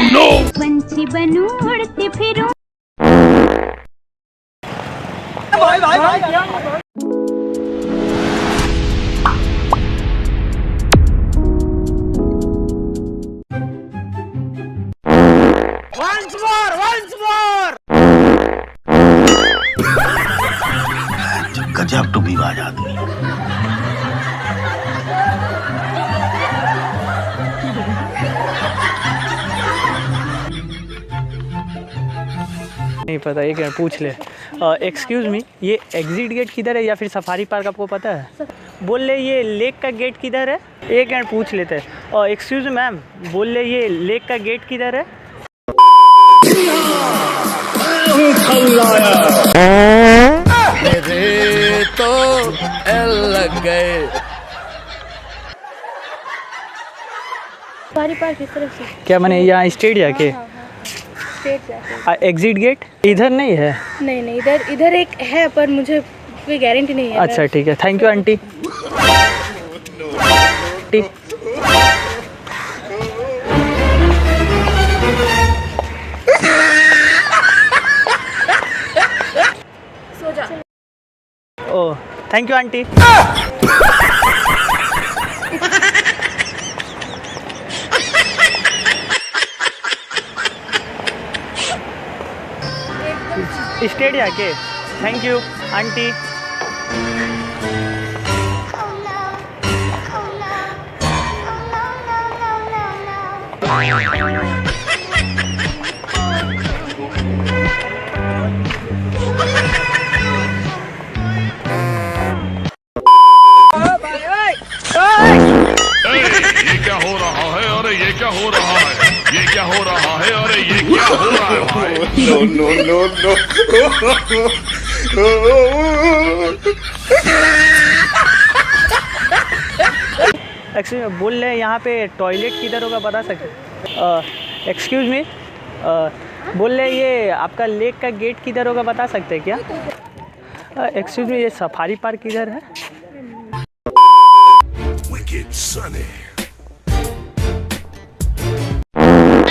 no! पंछी बनूं उड़ती फिरूं। गजब टू विवाद आदमी। नहीं पता, एक पूछ ले। एक्सक्यूज़ मी, ये एग्जिट गेट किधर है या फिर सफारी पार्क आपको पता है? बोल ले ये लेक का गेट किधर है? एक मिनट पूछ लेते हैं। एक्सक्यूज़ मी मैम, बोल ले ये लेक का गेट किधर है? मेरे तो एल लग गए। सफारी पार्क इस तरफ से। क्या मैंने यहाँ स्ट्रेट जाके? स्ट्रेट जाके। एग्जिट गेट इधर नहीं है? नहीं नहीं, इधर एक है पर मुझे कोई गारंटी नहीं है। अच्छा ठीक है, थैंक यू आंटी। सो जा। Oh thank you aunty. Straight जाके, थैंक यू आंटी। ये क्या हो रहा है? अरे ये क्या हो रहा है? ये क्या हो रहा है? अरे ये क्या हो रहा है भाई? एक्चुअली बोल रहे हैं यहाँ पे टॉयलेट किधर होगा बता सकते? एक्सक्यूज़ मी, बोल रहे ये आपका लेक का गेट किधर होगा बता सकते हैं क्या? एक्सक्यूज़ मी, ये सफारी पार्क किधर है? Wicked Sunny.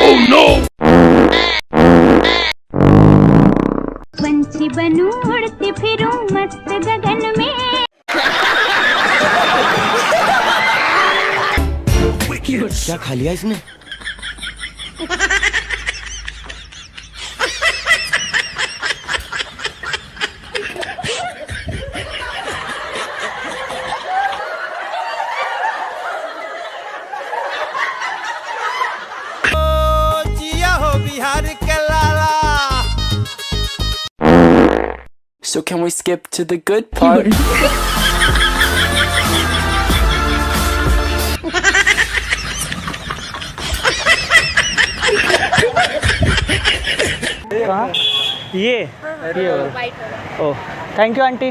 Oh no! पंछी बनूं उड़ती फिरूं मस्त गगन में। क्या खा लिया इसने? जिया हो बिहार के लाला। So can we skip to the good part? कहाँ? ये ओह थैंक यू आंटी।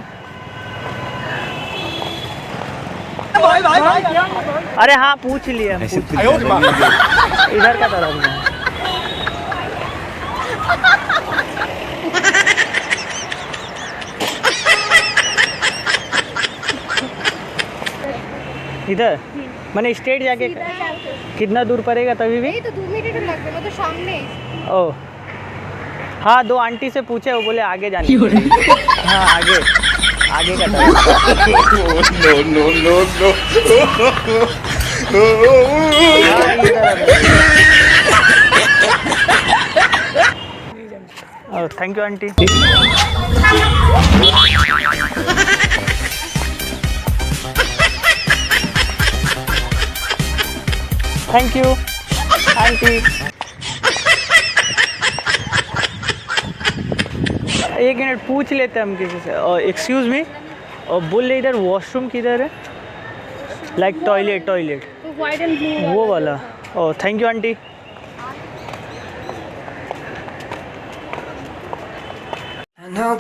अरे हाँ पूछ लिया, इधर का तरफ में। इधर मैंने स्ट्रेट जाके कितना दूर पड़ेगा तभी भी? तो 2 मिनट लगते हैं, तो सामने। ओह हाँ, 2 आंटी से पूछे, वो बोले आगे जाने। हाँ आगे, आगे का thank you aunty. Thank you aunty. एक मिनट पूछ लेते हैं हम किसी से। एक्सक्यूज़ मी, और बोल रहे इधर वॉशरूम किधर है? Like toilet white and blue वो वाला। ओह thank you aunty. And now